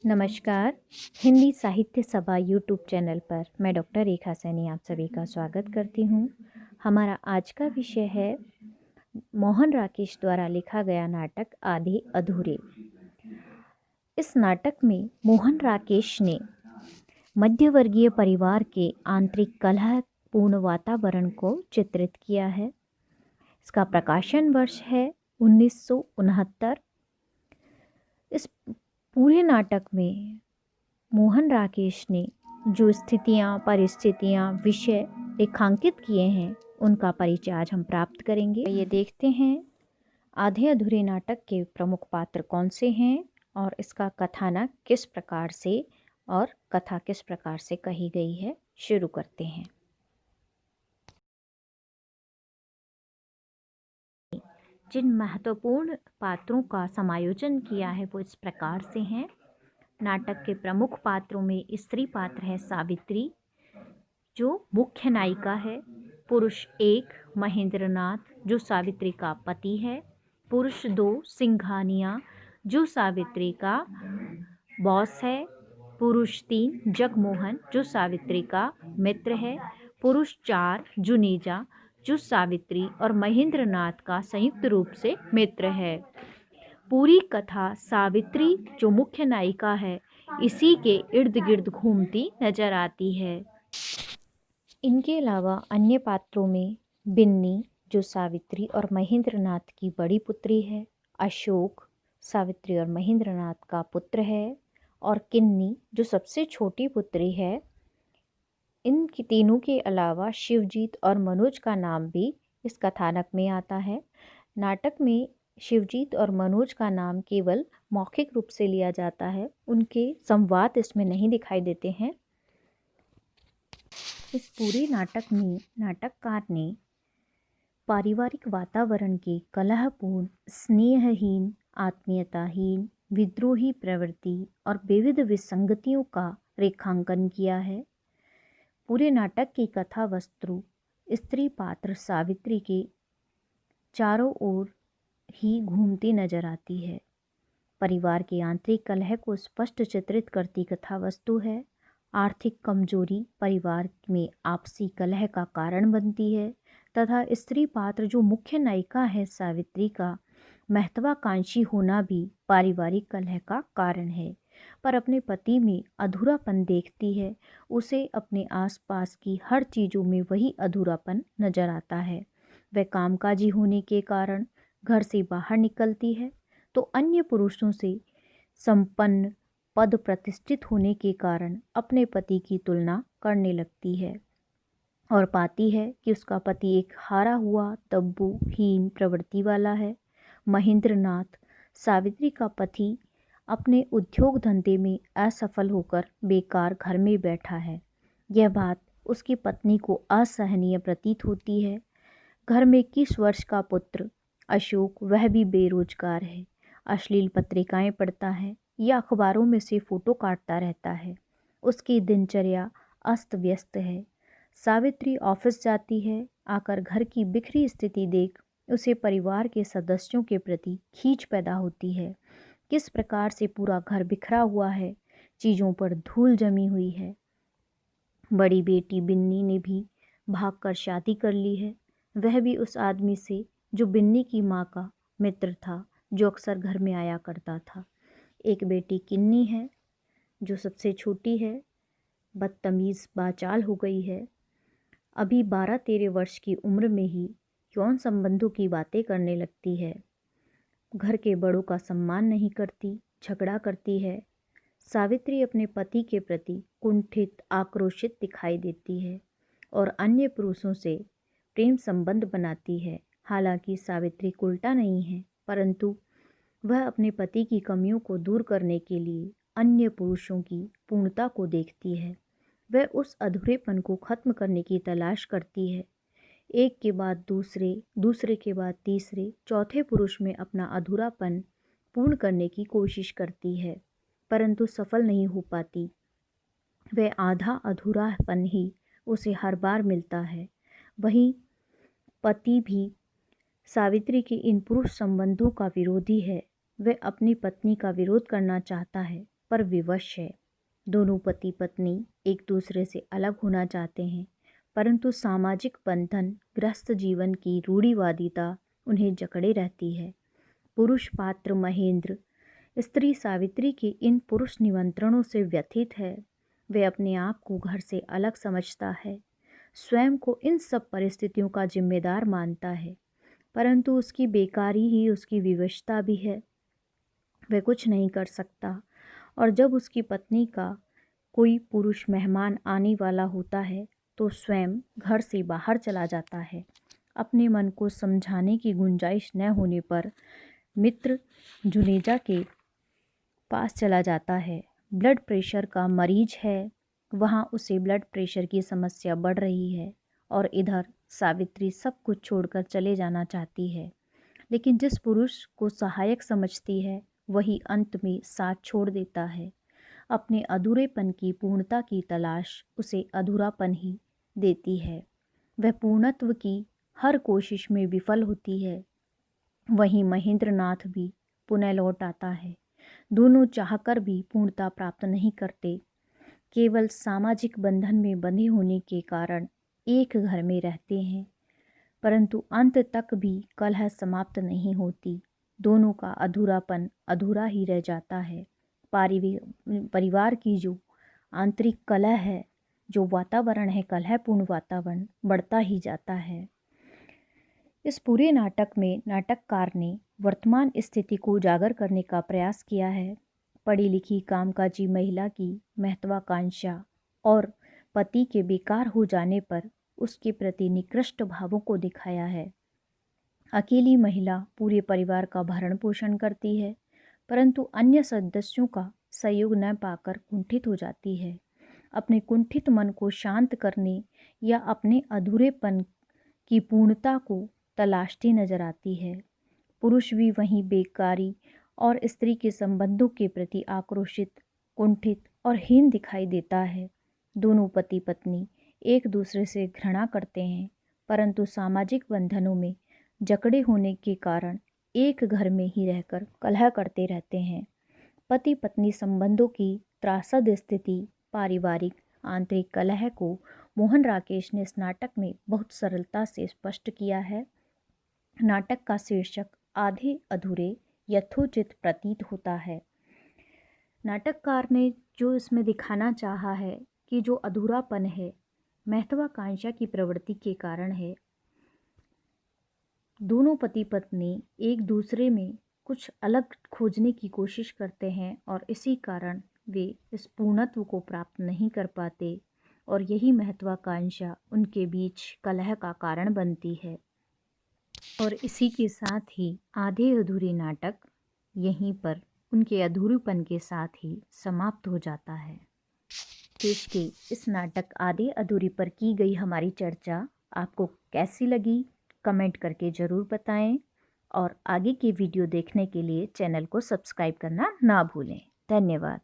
नमस्कार। हिंदी साहित्य सभा यूट्यूब चैनल पर मैं डॉक्टर रेखा सैनी आप सभी का स्वागत करती हूँ। हमारा आज का विषय है मोहन राकेश द्वारा लिखा गया नाटक आधे अधूरे। इस नाटक में मोहन राकेश ने मध्यवर्गीय परिवार के आंतरिक कलहपूर्ण वातावरण को चित्रित किया है। इसका प्रकाशन वर्ष है 1969। इस पूरे नाटक में मोहन राकेश ने जो स्थितियाँ, परिस्थितियाँ, विषय रेखांकित किए हैं उनका परिचय आज हम प्राप्त करेंगे। ये देखते हैं आधे अधूरे नाटक के प्रमुख पात्र कौन से हैं और इसका कथानक किस प्रकार से और कथा किस प्रकार से कही गई है। शुरू करते हैं। जिन महत्वपूर्ण पात्रों का समायोजन किया है वो इस प्रकार से हैं। नाटक के प्रमुख पात्रों में स्त्री पात्र है सावित्री, जो मुख्य नायिका है। पुरुष 1 महेंद्रनाथ, जो सावित्री का पति है। पुरुष 2 सिंघानिया, जो सावित्री का बॉस है। पुरुष 3 जगमोहन, जो सावित्री का मित्र है। पुरुष 4 जुनेजा, जो सावित्री और महेंद्रनाथ का संयुक्त रूप से मित्र है। पूरी कथा सावित्री जो मुख्य नायिका है इसी के इर्द गिर्द घूमती नजर आती है। इनके अलावा अन्य पात्रों में बिन्नी, जो सावित्री और महेंद्रनाथ की बड़ी पुत्री है। अशोक सावित्री और महेंद्रनाथ का पुत्र है। और किन्नी, जो सबसे छोटी पुत्री है। इन तीनों के अलावा शिवजीत और मनोज का नाम भी इस कथानक में आता है। नाटक में शिवजीत और मनोज का नाम केवल मौखिक रूप से लिया जाता है, उनके संवाद इसमें नहीं दिखाई देते हैं। इस पूरे नाटक में नाटककार ने पारिवारिक वातावरण के कलहपूर्ण, स्नेहहीन, आत्मीयताहीन, विद्रोही प्रवृत्ति और विविध विसंगतियों का रेखांकन किया है। पूरे नाटक की कथा वस्तु स्त्री पात्र सावित्री के चारों ओर ही घूमती नजर आती है। परिवार के आंतरिक कलह को स्पष्ट चित्रित करती कथा वस्तु है। आर्थिक कमजोरी परिवार में आपसी कलह का कारण बनती है तथा स्त्री पात्र जो मुख्य नायिका है सावित्री का महत्वाकांक्षी होना भी पारिवारिक कलह का कारण है, पर अपने पति में अधूरापन देखती है। उसे अपने आसपास की हर चीज़ों में वही अधूरापन नजर आता है। वह कामकाजी होने के कारण घर से बाहर निकलती है तो अन्य पुरुषों से संपन्न, पद प्रतिष्ठित होने के कारण अपने पति की तुलना करने लगती है और पाती है कि उसका पति एक हारा हुआ, तब्बूहीन प्रवृत्ति वाला है। महेंद्रनाथ सावित्री का पति अपने उद्योग धंधे में असफल होकर बेकार घर में बैठा है। यह बात उसकी पत्नी को असहनीय प्रतीत होती है। घर में 21 वर्ष का पुत्र अशोक, वह भी बेरोजगार है, अश्लील पत्रिकाएं पढ़ता है या अखबारों में से फोटो काटता रहता है। उसकी दिनचर्या अस्त व्यस्त है। सावित्री ऑफिस जाती है। आकर घर की बिखरी स्थिति देख उसे परिवार के सदस्यों के प्रति खींच पैदा होती है। किस प्रकार से पूरा घर बिखरा हुआ है, चीज़ों पर धूल जमी हुई है। बड़ी बेटी बिन्नी ने भी भागकर शादी कर ली है, वह भी उस आदमी से जो बिन्नी की माँ का मित्र था, जो अक्सर घर में आया करता था। एक बेटी किन्नी है जो सबसे छोटी है, बदतमीज़ बाचाल हो गई है। अभी 12-13 वर्ष की उम्र में ही यौन संबंधों की बातें करने लगती है। घर के बड़ों का सम्मान नहीं करती, झगड़ा करती है। सावित्री अपने पति के प्रति कुंठित, आक्रोशित दिखाई देती है और अन्य पुरुषों से प्रेम संबंध बनाती है। हालांकि सावित्री उल्टा नहीं है, परंतु वह अपने पति की कमियों को दूर करने के लिए अन्य पुरुषों की पूर्णता को देखती है। वह उस अधूरेपन को खत्म करने की तलाश करती है। एक के बाद दूसरे, दूसरे के बाद तीसरे, चौथे पुरुष में अपना अधूरापन पूर्ण करने की कोशिश करती है, परंतु सफल नहीं हो पाती। वह आधा अधूरापन ही उसे हर बार मिलता है। वहीं पति भी सावित्री के इन पुरुष संबंधों का विरोधी है। वह अपनी पत्नी का विरोध करना चाहता है, पर विवश है। दोनों पति पत्नी एक दूसरे से अलग होना चाहते हैं, परंतु सामाजिक बंधन, गृहस्थ जीवन की रूढ़िवादिता उन्हें जकड़े रहती है। पुरुष पात्र महेंद्र स्त्री सावित्री के इन पुरुष निमंत्रणों से व्यथित है। वह अपने आप को घर से अलग समझता है, स्वयं को इन सब परिस्थितियों का जिम्मेदार मानता है, परंतु उसकी बेकारी ही उसकी विवशता भी है। वह कुछ नहीं कर सकता, और जब उसकी पत्नी का कोई पुरुष मेहमान आने वाला होता है तो स्वयं घर से बाहर चला जाता है। अपने मन को समझाने की गुंजाइश न होने पर मित्र जुनेजा के पास चला जाता है। ब्लड प्रेशर का मरीज है, वहाँ उसे ब्लड प्रेशर की समस्या बढ़ रही है, और इधर सावित्री सब कुछ छोड़कर चले जाना चाहती है, लेकिन जिस पुरुष को सहायक समझती है वही अंत में साथ छोड़ देता है। अपने अधूरेपन की पूर्णता की तलाश उसे अधूरापन ही देती है। वह पूर्णत्व की हर कोशिश में विफल होती है। वहीं महेंद्रनाथ भी पुनः लौट आता है। दोनों चाहकर भी पूर्णता प्राप्त नहीं करते। केवल सामाजिक बंधन में बंधे होने के कारण एक घर में रहते हैं, परंतु अंत तक भी कलह समाप्त नहीं होती। दोनों का अधूरापन अधूरा ही रह जाता है। परिवार की जो आंतरिक कलह है, जो वातावरण है, कलहपूर्ण वातावरण बढ़ता ही जाता है। इस पूरे नाटक में नाटककार ने वर्तमान स्थिति को उजागर करने का प्रयास किया है। पढ़ी लिखी कामकाजी महिला की महत्वाकांक्षा और पति के बेकार हो जाने पर उसके प्रति निकृष्ट भावों को दिखाया है। अकेली महिला पूरे परिवार का भरण पोषण करती है, परंतु अन्य सदस्यों का सहयोग न पाकर कुंठित हो जाती है। अपने कुंठित मन को शांत करने या अपने अधूरेपन की पूर्णता को तलाशती नजर आती है। पुरुष भी वहीं बेकारी और स्त्री के संबंधों के प्रति आक्रोशित, कुंठित और हीन दिखाई देता है। दोनों पति पत्नी एक दूसरे से घृणा करते हैं, परंतु सामाजिक बंधनों में जकड़े होने के कारण एक घर में ही रहकर कलह करते रहते हैं। पति पत्नी संबंधों की त्रासद स्थिति, पारिवारिक आंतरिक कलह को मोहन राकेश ने इस नाटक में बहुत सरलता से स्पष्ट किया है। नाटक का शीर्षक आधे अधूरे यथोचित प्रतीत होता है। नाटककार ने जो इसमें दिखाना चाहा है कि जो अधूरापन है महत्वाकांक्षा की प्रवृत्ति के कारण है। दोनों पति पत्नी एक दूसरे में कुछ अलग खोजने की कोशिश करते हैं, और इसी कारण वे इस पूर्णत्व को प्राप्त नहीं कर पाते, और यही महत्वाकांक्षा उनके बीच कलह का कारण बनती है। और इसी के साथ ही आधे अधूरे नाटक यहीं पर उनके अधूरेपन के साथ ही समाप्त हो जाता है। पेश के इस नाटक आधे अधूरे पर की गई हमारी चर्चा आपको कैसी लगी, कमेंट करके ज़रूर बताएं, और आगे की वीडियो देखने के लिए चैनल को सब्सक्राइब करना ना भूलें। धन्यवाद।